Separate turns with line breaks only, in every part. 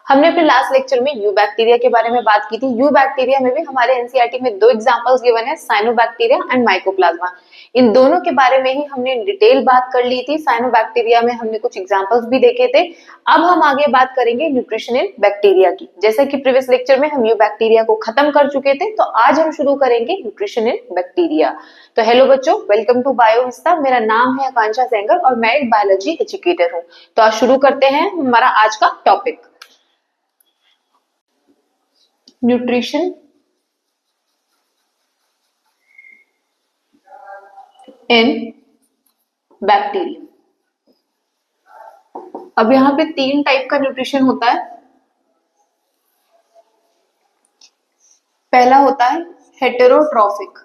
हमने अपने last lecture में यू बैक्टीरिया के बारे में बात की थी। यू बैक्टीरिया में भी हमारे एनसीईआरटी में दो एग्जांपल्स गिवन है, साइनोबैक्टीरिया एंड माइकोप्लाज्मा। इन दोनों के बारे में ही हमने डिटेल बात कर ली थी। साइनोबैक्टीरिया में हमने कुछ एग्जांपल्स भी देखे थे। अब हम आगे बात करेंगे न्यूट्रिशन इन बैक्टीरिया की। जैसे कि प्रीवियस लेक्चर में हम यू बैक्टीरिया को खत्म कर चुके थे, तो आज हम शुरू करेंगे न्यूट्रिशन इन बैक्टीरिया। तो हेलो बच्चों, वेलकम टू बायोविस्ता। मेरा नाम है आकांक्षा सेंगर और मैं एक बायोलॉजी एजुकेटर हूँ। तो आज शुरू करते हैं हमारा आज का टॉपिक, न्यूट्रिशन इन बैक्टीरिया। अब यहाँ पे तीन टाइप का न्यूट्रिशन होता है। पहला होता है हेटेरोट्रॉफिक,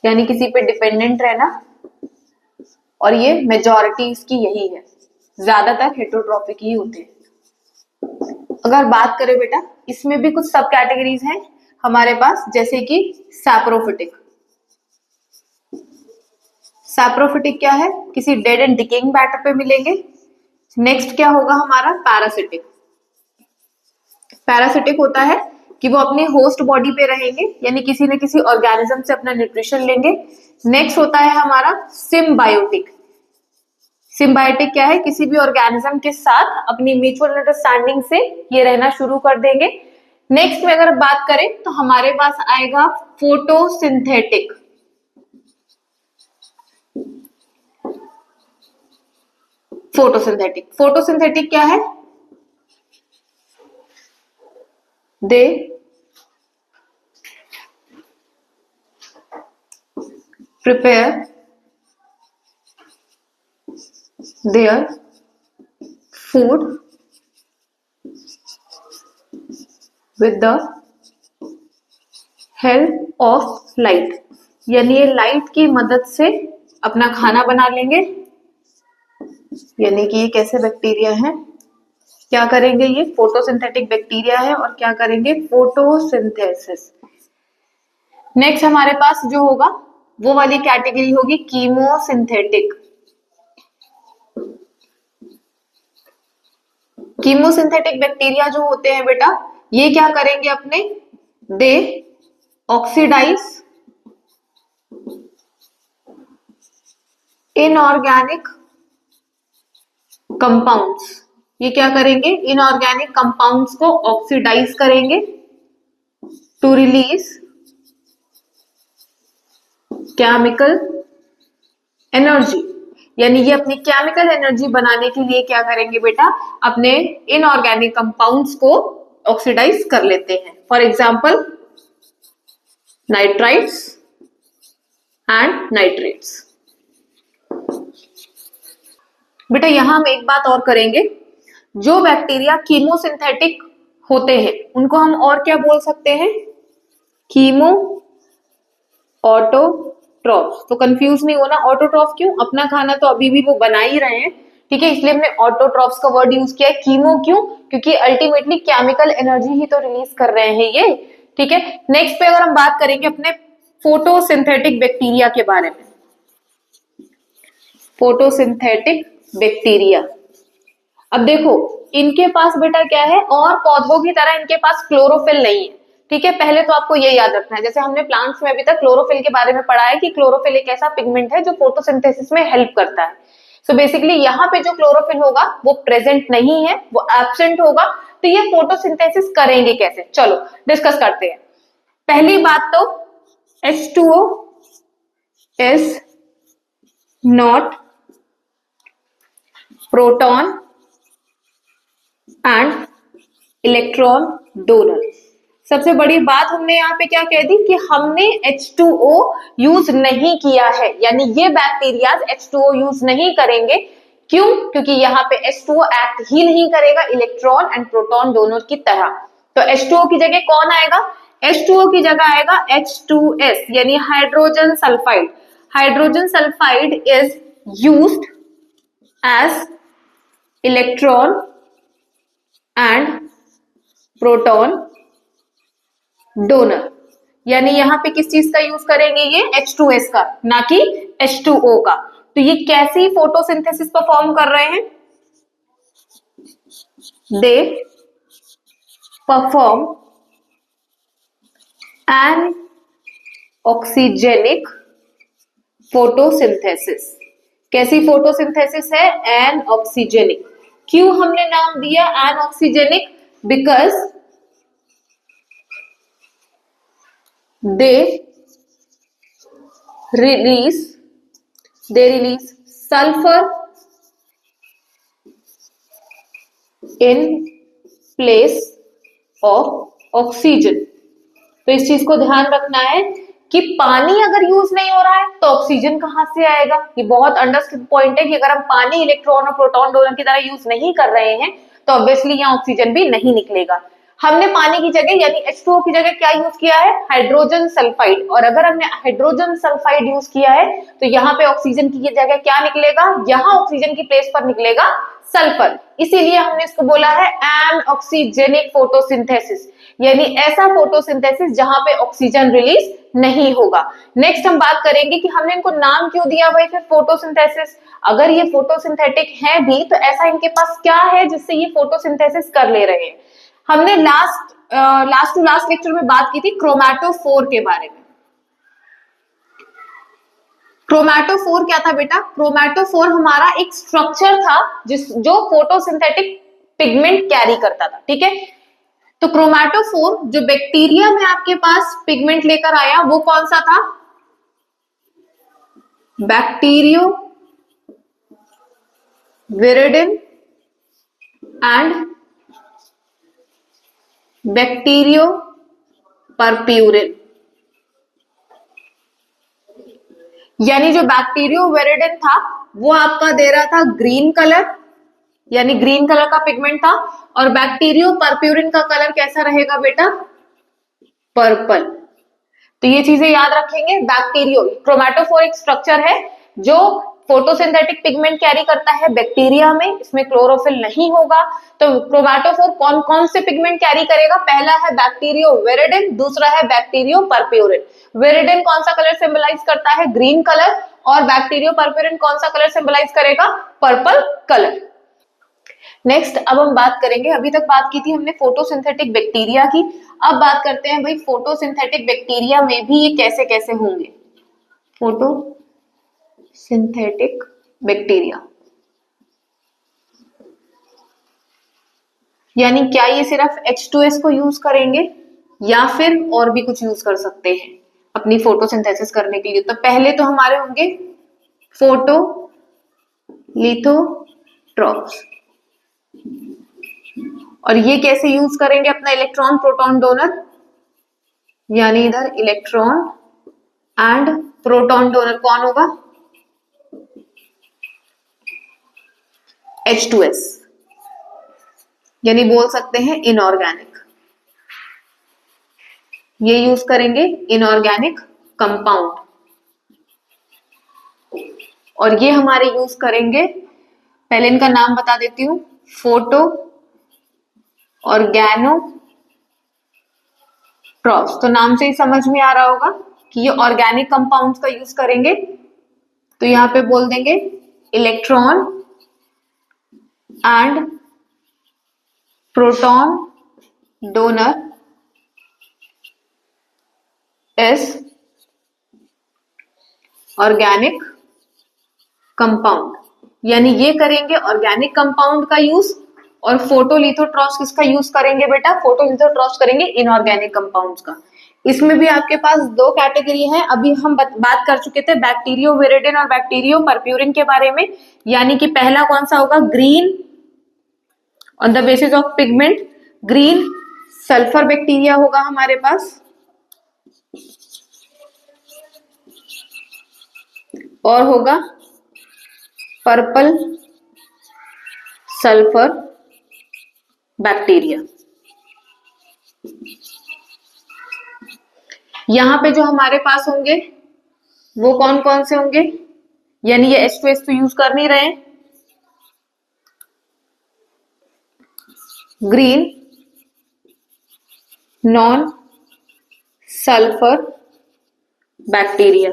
यानी किसी पे डिपेंडेंट रहना, और ये मेजॉरिटी इसकी यही है, ज्यादातर हेटेरोट्रॉफिक ही होते हैं। अगर बात करें बेटा, इसमें भी कुछ सब कैटेगरीज हैं हमारे पास, जैसे कि सैप्रोफिटिक। सैप्रोफिटिक क्या है? किसी डेड एंड डिकेइंग मैटर पे मिलेंगे। नेक्स्ट क्या होगा हमारा? पैरासिटिक। पैरासिटिक होता है कि वो अपने होस्ट बॉडी पे रहेंगे, यानी किसी न किसी ऑर्गेनिज्म से अपना न्यूट्रिशन लेंगे। नेक्स्ट होता है हमारा सिम्बायोटिक। सिम्बायोटिक क्या है? किसी भी ऑर्गेनिज्म के साथ अपनी म्यूचुअल अंडरस्टैंडिंग से ये रहना शुरू कर देंगे। नेक्स्ट में अगर बात करें तो हमारे पास आएगा फोटोसिंथेटिक। फोटोसिंथेटिक क्या है? They prepare their food with the help of light, यानी ये लाइट की मदद से अपना खाना बना लेंगे। यानी कि ये कैसे बैक्टीरिया है? क्या करेंगे? ये फोटोसिंथेटिक बैक्टीरिया है और क्या करेंगे? फोटोसिंथेसिस। नेक्स्ट हमारे पास जो होगा वो वाली कैटेगरी होगी कीमोसिंथेटिक। कीमोसिंथेटिक बैक्टीरिया जो होते हैं बेटा, ये क्या करेंगे अपने? दे ऑक्सीडाइज इनऑर्गेनिक कंपाउंड्स। ये क्या करेंगे? इनऑर्गेनिक कंपाउंड्स को ऑक्सीडाइज करेंगे टू रिलीज केमिकल एनर्जी। यानी ये अपनी केमिकल एनर्जी बनाने के लिए क्या करेंगे बेटा? अपने इनऑर्गेनिक कंपाउंड्स को ऑक्सीडाइज कर लेते हैं। For example nitrites and nitrates. बेटा यहां हम एक बात और करेंगे, जो बैक्टीरिया कीमोसिंथेटिक होते हैं उनको हम और क्या बोल सकते हैं? Chemo autotrophs. तो कंफ्यूज नहीं होना, ऑटोट्रॉफ क्यों? अपना खाना तो अभी भी वो बना ही रहे हैं, ठीक है, इसलिए हमने ऑटोट्रॉफ्स का वर्ड यूज किया है। कीमो क्यों? क्योंकि अल्टीमेटली केमिकल एनर्जी ही तो रिलीज कर रहे हैं ये, ठीक है। नेक्स्ट पे अगर हम बात करेंगे अपने फोटोसिंथेटिक बैक्टीरिया के बारे में। फोटोसिंथेटिक बैक्टीरिया, अब देखो इनके पास बेटा क्या है, और पौधों की तरह इनके पास क्लोरोफिल नहीं है, ठीक है। पहले तो आपको ये याद रखना है, जैसे हमने प्लांट्स में अभी तक क्लोरोफिल के बारे में पढ़ा है कि क्लोरोफिल एक ऐसा पिगमेंट है जो फोटोसिंथेसिस में हेल्प करता है। सो बेसिकली यहाँ पे जो क्लोरोफिल होगा वो प्रेजेंट नहीं है, वो एब्सेंट होगा। तो ये फोटोसिंथेसिस करेंगे कैसे? चलो डिस्कस करते हैं। पहली बात तो H2O is not proton and electron donor. सबसे बड़ी बात हमने यहाँ पे क्या कह दी कि हमने H2O यूज नहीं किया है, यानी ये बैक्टीरिया H2O यूज नहीं करेंगे। क्यों? क्योंकि यहाँ पे H2O एक्ट ही नहीं करेगा इलेक्ट्रॉन एंड प्रोटॉन डोनर की तरह। तो H2O की जगह कौन आएगा? H2O की जगह आएगा H2S, यानी hydrogen sulphide. Hydrogen sulphide is used as electron and proton donor, यानी यहाँ पे किस चीज का यूज करेंगे? ये H2S का, ना कि H2O का। तो ये कैसी फोटोसिंथेसिस परफॉर्म कर रहे हैं? They perform anoxygenic photosynthesis. कैसी फोटोसिंथेसिस है? Anoxygenic. क्यों हमने नाम दिया anoxygenic? Because they release sulphur in place of oxygen. तो इस चीज को ध्यान रखना है कि पानी अगर यूज नहीं हो रहा है तो ऑक्सीजन कहां से आएगा। ये बहुत अंडरस्टूड पॉइंट है कि अगर हम पानी इलेक्ट्रॉन और प्रोटॉन डोनर की तरह यूज नहीं कर रहे हैं तो ऑब्वियसली यहाँ ऑक्सीजन भी नहीं निकलेगा। हमने पानी की जगह यानी H2O की जगह क्या यूज किया है? Hydrogen sulphide. और अगर हमने हाइड्रोजन सल्फाइड यूज किया है तो यहाँ पे ऑक्सीजन की जगह क्या निकलेगा? यहाँ ऑक्सीजन की प्लेस पर निकलेगा सल्फर। इसीलिए हमने इसको बोला है एन ऑक्सीजेनिक फोटोसिंथेसिस, यानी ऐसा फोटोसिंथेसिस जहां पे ऑक्सीजन रिलीज नहीं होगा। नेक्स्ट हम बात करेंगे कि हमने इनको नाम क्यों दिया भाई फिर फोटोसिंथेसिस। अगर ये फोटोसिंथेटिक है भी तो ऐसा इनके पास क्या है जिससे ये फोटोसिंथेसिस कर ले रहे हैं। हमने लास्ट टू लास्ट लेक्चर में बात की थी क्रोमैटोफोर के बारे में। क्रोमैटोफोर क्या था बेटा? क्रोमैटोफोर हमारा एक स्ट्रक्चर था जो फोटोसिंथेटिक पिगमेंट कैरी करता था। ठीक है, तो क्रोमैटोफोर जो बैक्टीरिया में आपके पास पिगमेंट लेकर आया वो कौन सा था? Bacterio viridin and bacterio purpurin. यानी जो बैक्टीरियो विरिडिन था वो आपका दे रहा था ग्रीन कलर, यानी ग्रीन कलर का पिगमेंट था, और बैक्टीरियो परप्यूरिन का कलर कैसा रहेगा बेटा? पर्पल। तो ये चीजें याद रखेंगे। बैक्टीरियो क्रोमैटोफोर एक स्ट्रक्चर है जो फोटोसिंथेटिक पिगमेंट कैरी करता है बैक्टीरिया में, इसमें क्लोरोफिल नहीं होगा। तो क्रोमैटोफोर कौन कौन से पिगमेंट कैरी करेगा? पहला है बैक्टीरियो विरिडिन, दूसरा है बैक्टीरियो परप्यूरिन। विरिडिन कौन सा कलर सिंबलाइज करता है? Green colour. और बैक्टीरियो परप्यूरिन कौन सा कलर सिंबलाइज करेगा? Purple colour. नेक्स्ट अब हम बात करेंगे, अभी तक बात की थी हमने फोटोसिंथेटिक बैक्टीरिया की, अब बात करते हैं भाई फोटोसिंथेटिक बैक्टीरिया में भी ये कैसे कैसे होंगे। फोटोसिंथेटिक बैक्टीरिया यानी क्या ये सिर्फ H2S को यूज करेंगे या फिर और भी कुछ यूज कर सकते हैं अपनी फोटोसिंथेसिस करने के लिए? तो पहले तो हमारे होंगे फोटो लिथोट्रॉप्स, और ये कैसे यूज करेंगे अपना इलेक्ट्रॉन प्रोटॉन डोनर, यानी इधर इलेक्ट्रॉन एंड प्रोटॉन डोनर कौन होगा? H2S, यानी बोल सकते हैं इनऑर्गेनिक। ये यूज करेंगे इनऑर्गेनिक कंपाउंड, और ये हमारे यूज करेंगे, पहले इनका नाम बता देती हूं, फोटो ऑर्गेनोट्रॉप्स। तो नाम से ही समझ में आ रहा होगा कि ये ऑर्गेनिक कंपाउंड्स का यूज करेंगे। तो यहां पे बोल देंगे electron and proton donor is organic compound, यानी ये करेंगे ऑर्गेनिक कंपाउंड का यूज। और फोटोलिथोट्रॉप्स किसका यूज करेंगे बेटा? फोटोलिथोट्रॉप्स करेंगे इनऑर्गेनिक कंपाउंड्स का। इसमें भी आपके पास दो कैटेगरी है, अभी हम बात कर चुके थे बैक्टीरियो विरिडिन और बैक्टीरियो परप्यूरिन के बारे में। यानी कि पहला कौन सा होगा? Green on the basis of pigment, green sulphur bacteria होगा हमारे पास, और होगा पर्पल सल्फर बैक्टीरिया। यहां पे जो हमारे पास होंगे वो कौन कौन से होंगे? यानी ये H2S तो यूज कर नहीं रहे हैं, ग्रीन नॉन सल्फर बैक्टीरिया,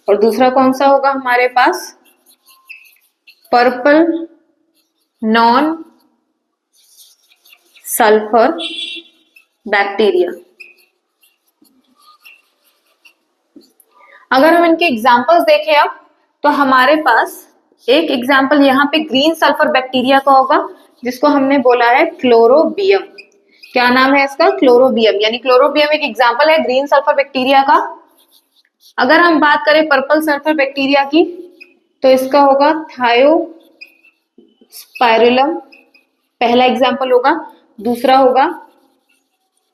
और दूसरा कौन सा होगा हमारे पास? Purple non sulphur bacteria. अगर हम इनके एग्जाम्पल्स देखें अब, तो हमारे पास एक एग्जाम्पल यहाँ पे ग्रीन सल्फर बैक्टीरिया का होगा, जिसको हमने बोला है क्लोरोबियम। क्या नाम है इसका? क्लोरोबियम। यानी क्लोरोबियम एक एग्जाम्पल है ग्रीन सल्फर बैक्टीरिया का। अगर हम बात करें पर्पल सल्फर बैक्टीरिया की, तो इसका होगा थायोस्पाइरुलम, पहला एग्जाम्पल होगा। दूसरा होगा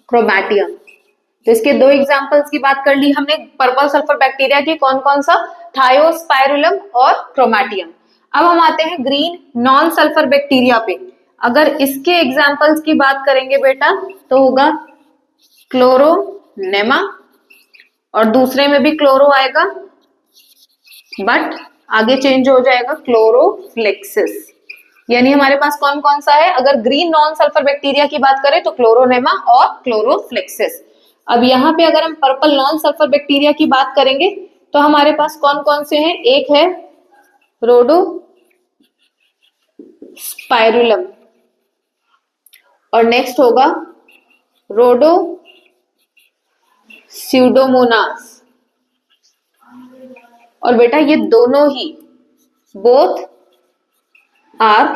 क्रोमैटियम। तो इसके दो एग्जांपल्स की बात कर ली हमने पर्पल सल्फर बैक्टीरिया की, कौन कौन सा? थायोस्पाइरुलम और क्रोमैटियम। अब हम आते हैं ग्रीन नॉन सल्फर बैक्टीरिया पे। अगर इसके एग्जांपल्स की बात करेंगे बेटा, तो होगा क्लोरोनेमा, और दूसरे में भी क्लोरो आएगा बट आगे चेंज हो जाएगा क्लोरोफ्लेक्सिस। यानी हमारे पास कौन कौन सा है? अगर ग्रीन नॉन सल्फर बैक्टीरिया की बात करें तो क्लोरोनेमा और क्लोरोफ्लेक्सिस। अब यहाँ पे अगर हम पर्पल नॉन सल्फर बैक्टीरिया की बात करेंगे, तो हमारे पास कौन कौन से हैं? एक है रोडोस्पाइरुलम, और नेक्स्ट होगा रोडोस्यूडोमोनास। और बेटा ये दोनों ही बोथ आर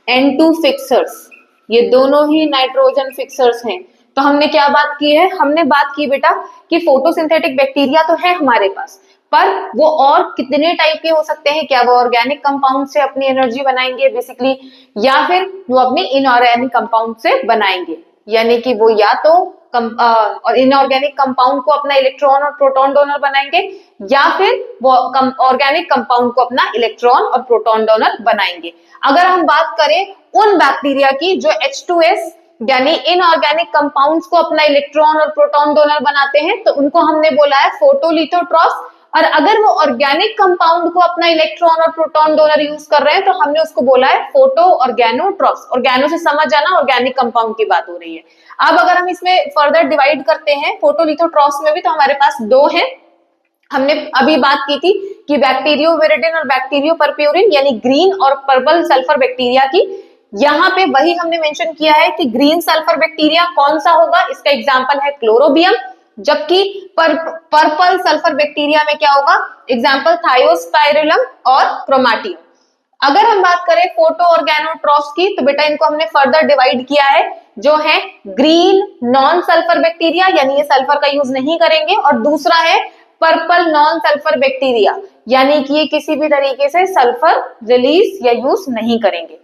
N2 फिक्सर्स, ये दोनों ही नाइट्रोजन फिक्सर्स हैं। तो हमने क्या बात की है? हमने बात की बेटा कि फोटोसिंथेटिक बैक्टीरिया तो है हमारे पास, पर वो और कितने टाइप के हो सकते हैं? क्या वो ऑर्गेनिक कंपाउंड से अपनी एनर्जी बनाएंगे बेसिकली, या फिर वो अपने इनऑर्गेनिक कंपाउंड से बनाएंगे? यानी कि वो या तो और इनऑर्गेनिक कंपाउंड को अपना इलेक्ट्रॉन और प्रोटॉन डोनर बनाएंगे, या फिर वो ऑर्गेनिक कंपाउंड को अपना इलेक्ट्रॉन और प्रोटॉन डोनर बनाएंगे। अगर हम बात करें उन बैक्टीरिया की जो H2S यानी इनऑर्गेनिक कंपाउंड्स को अपना इलेक्ट्रॉन और प्रोटॉन डोनर बनाते हैं, तो उनको हमने बोला है फोटोलिथोट्रॉप्स। और अगर वो ऑर्गेनिक कंपाउंड को अपना इलेक्ट्रॉन और प्रोटॉन डोनर यूज कर रहे हैं, तो हमने उसको बोला है फोटो ऑर्गेनोट्रॉप्स। ऑर्गेनो से समझ जाना ऑर्गेनिक कंपाउंड की बात हो रही है। अब अगर हम इसमें फर्दर डिवाइड करते हैं फोटोलिथोट्रॉप्स में भी, तो हमारे पास दो हैं। हमने अभी बात की थी कि बैक्टीरियोविरिडिन और बैक्टीरियोपर्प्यूरिन यानी ग्रीन और पर्पल सल्फर बैक्टीरिया की। यहाँ पे वही हमने मेंशन किया है कि ग्रीन सल्फर बैक्टीरिया कौन सा होगा, इसका एग्जांपल है क्लोरोबियम, जबकि पर्पल सल्फर बैक्टीरिया में क्या होगा? एग्जांपल थायोस्पाइरुलम और क्रोमैटियम। अगर हम बात करें फोटो ऑर्गेनोट्रॉप्स की, तो बेटा इनको हमने फर्दर डिवाइड किया है, जो है ग्रीन नॉन सल्फर बैक्टीरिया, यानी ये सल्फर का यूज नहीं करेंगे, और दूसरा है पर्पल नॉन सल्फर बैक्टीरिया, यानी कि ये किसी भी तरीके से सल्फर रिलीज या यूज नहीं करेंगे।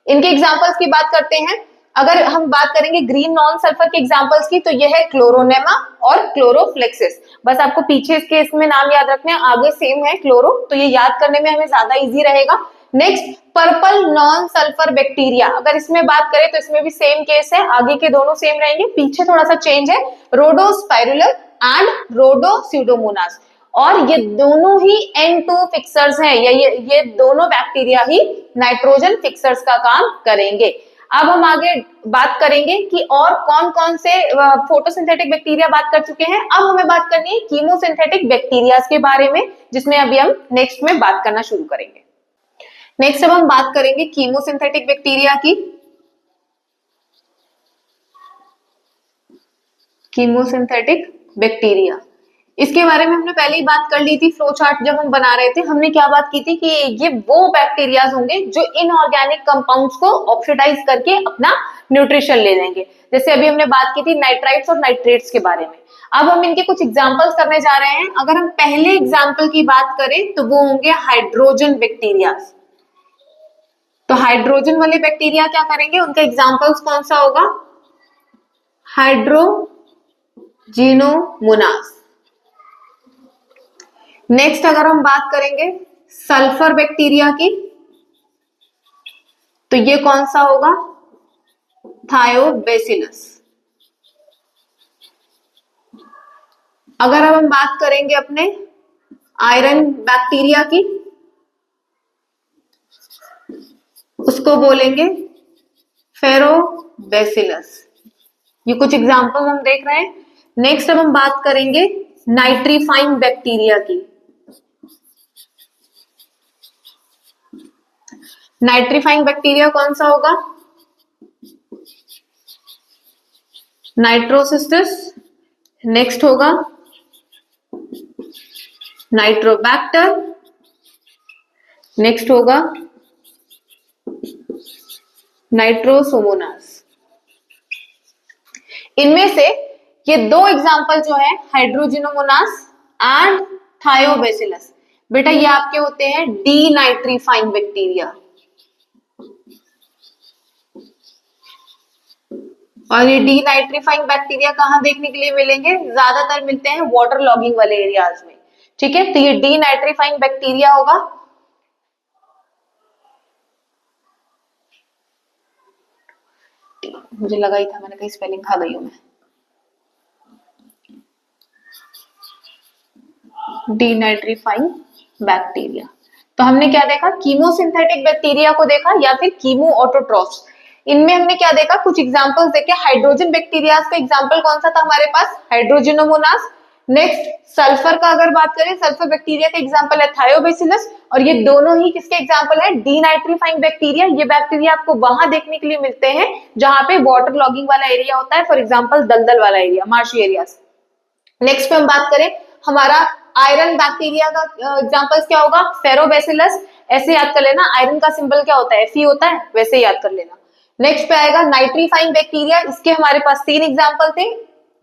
इनके एग्जांपल्स की बात करते हैं। अगर हम बात करेंगे ग्रीन नॉन सल्फर के एग्जांपल्स की, तो यह है क्लोरोनेमा और क्लोरोफ्लेक्सिस। बस आपको पीछे इसके इसमें नाम याद रखने हैं, आगे सेम है क्लोरो, तो ये याद करने में हमें ज्यादा इजी रहेगा। Next purple non sulphur bacteria, अगर इसमें बात करें तो इसमें भी सेम केस है, आगे के दोनों सेम रहेंगे, पीछे थोड़ा सा चेंज है, रोडोस्पाइरुलम एंड रोडोस्यूडोमोनास। और ये दोनों ही N2 फिक्सर्स हैं, ये दोनों बैक्टीरिया ही नाइट्रोजन फिक्सर्स का काम करेंगे। अब हम आगे बात करेंगे कि और कौन कौन से फोटोसिंथेटिक बैक्टीरिया बात कर चुके हैं। अब हमें बात करनी है कीमोसिंथेटिक बैक्टीरिया के बारे में, जिसमें अभी हम नेक्स्ट में बात करना शुरू करेंगे। नेक्स्ट अब हम बात करेंगे कीमोसिंथेटिक बैक्टीरिया की। कीमोसिंथेटिक बैक्टीरिया, इसके बारे में हमने पहले ही बात कर ली थी, फ्लो चार्ट जब हम बना रहे थे। हमने क्या बात की थी कि ये वो बैक्टीरियाज होंगे जो इनऑर्गेनिक कंपाउंड्स को ऑक्सीडाइज करके अपना न्यूट्रिशन ले लेंगे। जैसे अभी हमने बात की थी नाइट्राइट्स और नाइट्रेट्स के बारे में। अब हम इनके कुछ एग्जांपल्स करने जा रहे हैं। अगर हम पहले एग्जांपल की बात करें तो वो होंगे हाइड्रोजन बैक्टीरियाज। तो हाइड्रोजन वाले बैक्टीरिया क्या करेंगे, उनका एग्जांपल्स कौन सा होगा? हाइड्रोजिनोमोनास। नेक्स्ट अगर हम बात करेंगे सल्फर बैक्टीरिया की, तो ये कौन सा होगा? थायोबैसिलस। अगर अब हम बात करेंगे अपने आयरन बैक्टीरिया की, उसको बोलेंगे फेरोबैसिलस। ये कुछ एग्जांपल हम देख रहे हैं। नेक्स्ट अब हम बात करेंगे नाइट्रीफाइंग बैक्टीरिया की। नाइट्रीफाइंग बैक्टीरिया कौन सा होगा? नाइट्रोसिस्टिस। नेक्स्ट होगा नाइट्रोबैक्टर। नेक्स्ट होगा नाइट्रोसोमोनास। इनमें से ये दो एग्जांपल जो है हाइड्रोजिनोमोनास एंड थायोबैसिलस, बेटा ये आपके होते हैं डीनाइट्रीफाइंग बैक्टीरिया। और ये डीनाइट्रीफाइंग बैक्टीरिया कहाँ देखने के लिए मिलेंगे? ज्यादातर मिलते हैं वाटर लॉगिंग वाले एरियाज में। ठीक है, तो ये डीनाइट्रीफाइंग बैक्टीरिया होगा। मुझे लगा ही था, मैंने कहीं स्पेलिंग खा गई हूं मैं। Denitrifying bacteria. तो हमने क्या देखा? कीमोसिंथेटिक बैक्टीरिया को देखा या फिर कीमो ऑटोट्रॉफ्स। इनमें हमने क्या देखा? कुछ एग्जांपल्स देखे। हाइड्रोजन बैक्टीरिया का एग्जांपल कौन सा था हमारे पास? हाइड्रोजिनोमोनास। नेक्स्ट सल्फर का अगर बात करें, सल्फर बैक्टीरिया का एग्जांपल है थायोबैसिलस। और ये दोनों ही किसके एग्जांपल है? Denitrifying bacteria. ये बैक्टीरिया आपको वहां देखने के लिए मिलते हैं जहां पे वाटर लॉगिंग वाला एरिया होता है, फॉर एग्जाम्पल दलदल वाला एरिया, मार्शी एरिया। नेक्स्ट पे हम बात करें, हमारा आयरन बैक्टीरिया का एग्जांपल्स क्या होगा? फेरोबैसिलस। ऐसे याद कर लेना, आयरन का सिंबल क्या होता है? Fe होता है, वैसे याद कर लेना। नेक्स्ट पे आएगा नाइट्रीफाइंग बैक्टीरिया। इसके हमारे पास 3 एग्जांपल थे,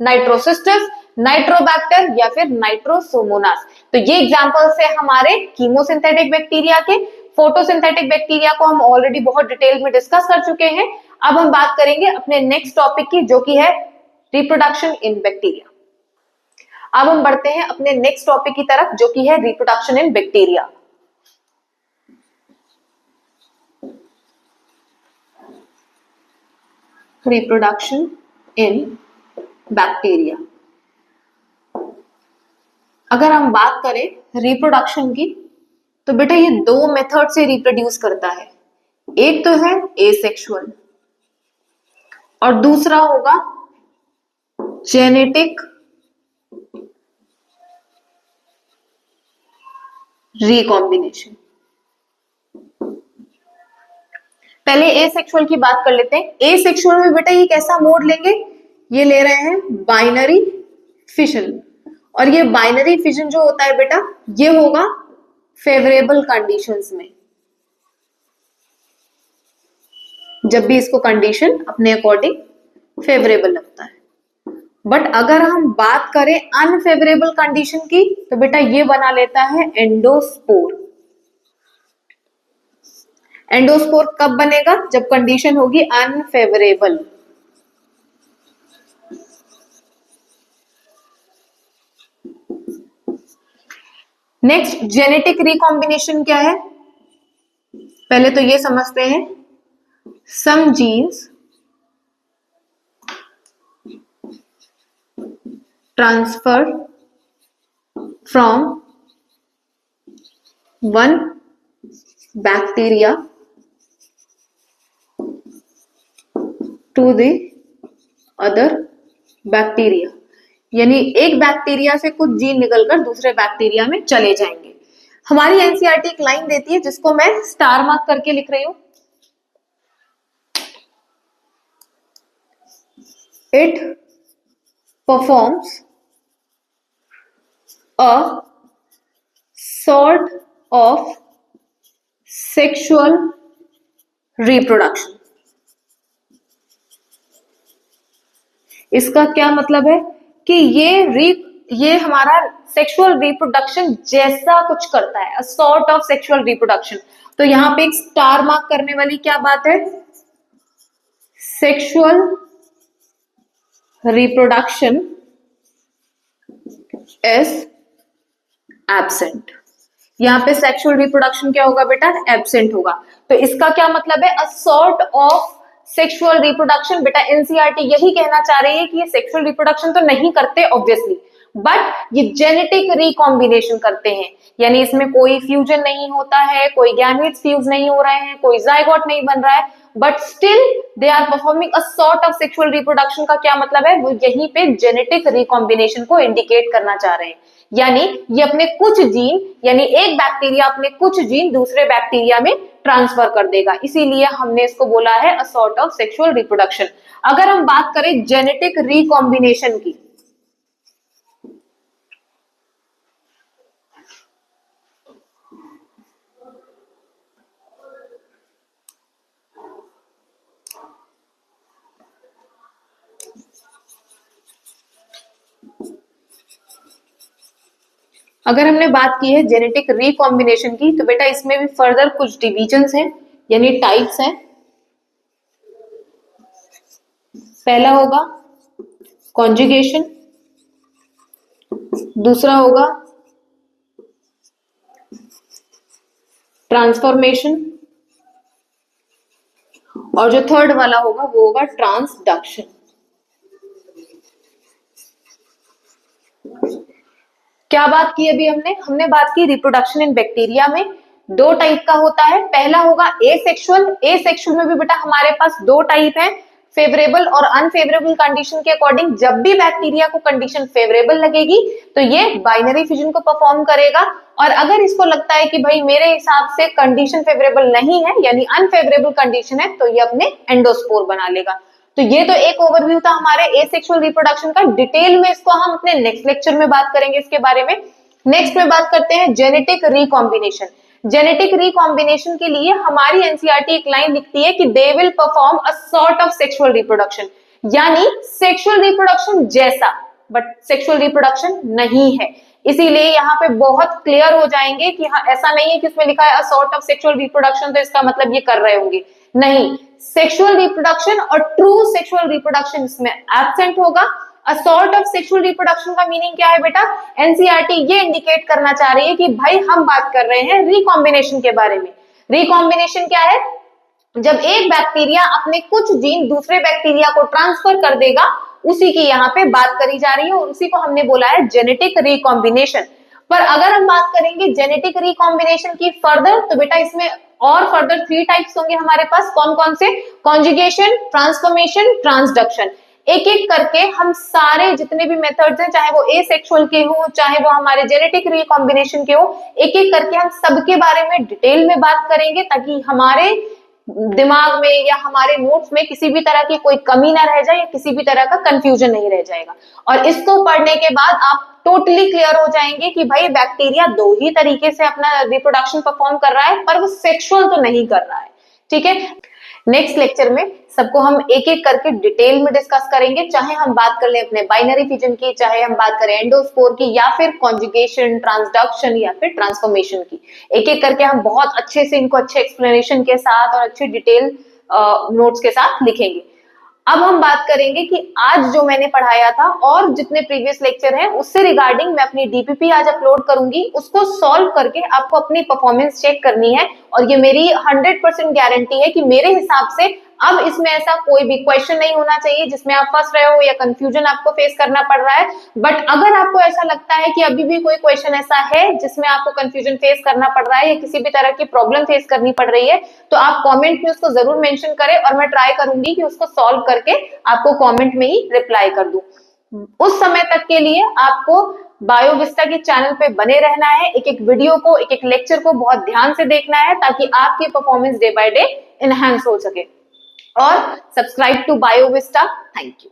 नाइट्रोसिस्टिस, नाइट्रोबैक्टर या फिर नाइट्रोसोमोनास। तो ये एग्जांपल्स है हमारे कीमोसिंथेटिक बैक्टीरिया के। फोटोसिंथेटिक बैक्टीरिया को हम ऑलरेडी बहुत डिटेल में डिस्कस कर चुके हैं। अब हम बात करेंगे अपने नेक्स्ट टॉपिक की, जो कि है रिप्रोडक्शन इन बैक्टीरिया। अब हम बढ़ते हैं अपने नेक्स्ट टॉपिक की तरफ, जो कि है reproduction in bacteria. Reproduction in bacteria. अगर हम बात करें रिप्रोडक्शन की, तो बेटा ये 2 मेथड से रिप्रोड्यूस करता है। एक तो है एसेक्सुअल और दूसरा होगा जेनेटिक रिकॉम्बिनेशन। पहले एसेक्सुअल की बात कर लेते हैं। एसेक्सुअल में बेटा ये कैसा मोड लेंगे? ये ले रहे हैं बाइनरी फिशन। और ये बाइनरी फिशन जो होता है बेटा, ये होगा फेवरेबल कंडीशंस में, जब भी इसको कंडीशन अपने अकॉर्डिंग फेवरेबल लगता है। बट अगर हम बात करें अनफेवरेबल कंडीशन की, तो बेटा ये बना लेता है एंडोस्पोर। एंडोस्पोर कब बनेगा? जब कंडीशन होगी अनफेवरेबल। नेक्स्ट जेनेटिक रिकॉम्बिनेशन क्या है? पहले तो ये समझते हैं, some genes transferred from one bacteria to the other bacteria। यानी एक बैक्टीरिया से कुछ जीन निकलकर दूसरे बैक्टीरिया में चले जाएंगे। हमारी एनसीईआरटी एक लाइन देती है जिसको मैं स्टार मार्क करके लिख रही हूं। It performs a sort of sexual reproduction। इसका क्या मतलब है कि ये हमारा सेक्सुअल रिप्रोडक्शन जैसा कुछ करता है, a sort of sexual reproduction। तो यहां पे एक स्टार मार्क करने वाली क्या बात है? Sexual reproduction is absent। यहां पे सेक्सुअल रिप्रोडक्शन क्या होगा बेटा? एब्सेंट होगा। तो इसका क्या मतलब है? अ सॉर्ट ऑफ सेक्सुअल रिप्रोडक्शन। बेटा एनसीईआरटी यही कहना चाह रही है कि ये सेक्सुअल रिप्रोडक्शन तो नहीं करते ऑब्वियसली, बट ये जेनेटिक रिकॉम्बिनेशन करते हैं। यानी इसमें कोई फ्यूजन नहीं होता है, कोई गैमेट्स फ्यूज नहीं हो रहे हैं, कोई जाइगोट नहीं बन रहा है, but still they are performing a sort of sexual reproduction. का क्या मतलब है? वो यहीं पे जेनेटिक रिकॉम्बिनेशन को इंडिकेट करना चाह रहे हैं। यानी ये अपने कुछ जीन, यानी एक बैक्टीरिया अपने कुछ जीन दूसरे बैक्टीरिया में ट्रांसफर कर देगा, इसीलिए हमने इसको बोला है अ सॉर्ट ऑफ सेक्सुअल रिप्रोडक्शन। अगर हम बात करें जेनेटिक रिकॉम्बिनेशन की, अगर हमने बात की है जेनेटिक रिकॉम्बिनेशन की, तो बेटा इसमें भी फर्दर कुछ डिविजन्स हैं, यानी टाइप्स हैं। पहला होगा कॉन्जुगेशन, दूसरा होगा ट्रांसफॉर्मेशन, और जो थर्ड वाला होगा वो होगा ट्रांसडक्शन। क्या बात की अभी हमने बात की रिप्रोडक्शन इन बैक्टीरिया में दो टाइप का होता है। पहला होगा एसेक्सुअल। एसेक्सुअल में भी बेटा हमारे पास दो टाइप है, फेवरेबल और अनफेवरेबल कंडीशन के अकॉर्डिंग। जब भी बैक्टीरिया को कंडीशन फेवरेबल लगेगी तो ये बाइनरी फिजन को परफॉर्म करेगा, और अगर इसको लगता है कि भाई मेरे हिसाब से कंडीशन फेवरेबल नहीं है, यानी अनफेवरेबल कंडीशन है, तो ये अपने एंडोस्पोर बना लेगा। तो ये तो एक ओवरव्यू था हमारे एसेक्सुअल रिप्रोडक्शन का। डिटेल में इसको हम अपने नेक्स्ट लेक्चर में बात करेंगे इसके बारे में। नेक्स्ट में बात करते हैं जेनेटिक रिकॉम्बिनेशन। जेनेटिक रिकॉम्बिनेशन के लिए हमारी एनसीईआरटी एक लाइन लिखती है कि they will perform a sort of sexual reproduction, यानी सेक्सुअल रिप्रोडक्शन जैसा, बट सेक्सुअल रिप्रोडक्शन नहीं है। इसीलिए यहाँ पे बहुत क्लियर हो जाएंगे कि हाँ, ऐसा नहीं है कि इसमें लिखा है अ सॉर्ट ऑफ सेक्सुअल रिप्रोडक्शन तो इसका मतलब ये कर रहे होंगे, नहीं। सेक्सुअल रिप्रोडक्शन और ट्रू सेक्सुअल रिप्रोडक्शन इसमें एब्सेंट होगा। अ सॉर्ट ऑफ सेक्सुअल रिप्रोडक्शन का मीनिंग क्या है बेटा? एनसीईआरटी ये इंडिकेट करना चाह रही है कि भाई हम बात कर रहे हैं रिकॉम्बिनेशन के बारे में। रिकॉम्बिनेशन क्या है? जब एक बैक्टीरिया अपने कुछ जीन दूसरे बैक्टीरिया को ट्रांसफर कर देगा, उसी की यहाँ पे बात करी जा रही है, और उसी को हमने बोला है जेनेटिक रिकॉम्बिनेशन। पर अगर हम बात करेंगे जेनेटिक रिकॉम्बिनेशन की फर्दर, तो बेटा इसमें और फर्दर 3 टाइप्स होंगे हमारे पास। कौन कौन से? Conjugation, transformation, transduction. एक एक करके हम सारे जितने भी मेथड्स हैं, चाहे वो एसेक्सुअल के हो, चाहे वो हमारे जेनेटिक रिकॉम्बिनेशन के हो, एक एक करके हम सबके बारे में डिटेल में बात करेंगे, ताकि हमारे दिमाग में या हमारे नोट्स में किसी भी तरह की कोई कमी ना रह जाए, या किसी भी तरह का कंफ्यूजन नहीं रह जाएगा। और इसको पढ़ने के बाद आप टोटली क्लियर हो जाएंगे कि भाई बैक्टीरिया दो ही तरीके से अपना रिप्रोडक्शन परफॉर्म कर रहा है, पर वो सेक्सुअल तो नहीं कर रहा है। ठीक है, नेक्स्ट लेक्चर में सबको हम एक एक करके डिटेल में डिस्कस करेंगे, चाहे हम बात कर ले अपने बाइनरी फिजन की, चाहे हम बात करें एंडोस्पोर की, या फिर कॉन्जुगेशन, ट्रांसडक्शन, या फिर ट्रांसफॉर्मेशन की। एक एक करके हम बहुत अच्छे से इनको अच्छे एक्सप्लेनेशन के साथ और अच्छे डिटेल नोट्स के साथ लिखेंगे। अब हम बात करेंगे कि आज जो मैंने पढ़ाया था और जितने प्रीवियस लेक्चर हैं उससे रिगार्डिंग मैं अपनी डीपीपी आज अपलोड करूंगी, उसको सॉल्व करके आपको अपनी परफॉर्मेंस चेक करनी है। और ये मेरी 100% गारंटी है कि मेरे हिसाब से अब इसमें ऐसा कोई भी क्वेश्चन नहीं होना चाहिए जिसमें आप फंस रहे हो या कंफ्यूजन आपको फेस करना पड़ रहा है। बट अगर आपको ऐसा लगता है कि अभी भी कोई क्वेश्चन ऐसा है जिसमें आपको कंफ्यूजन फेस करना पड़ रहा है या किसी भी तरह की प्रॉब्लम फेस करनी पड़ रही है, तो आप कमेंट में उसको जरूर मेंशन करें, और मैं ट्राई करूंगी कि उसको सॉल्व करके आपको कमेंट में ही रिप्लाई कर दूं। उस समय तक के लिए आपको बायोविस्टा के चैनल पे बने रहना है, एक एक वीडियो को, एक एक लेक्चर को बहुत ध्यान से देखना है, ताकि आपकी performance day by day enhance हो सके। और subscribe to Biovista. Thank you.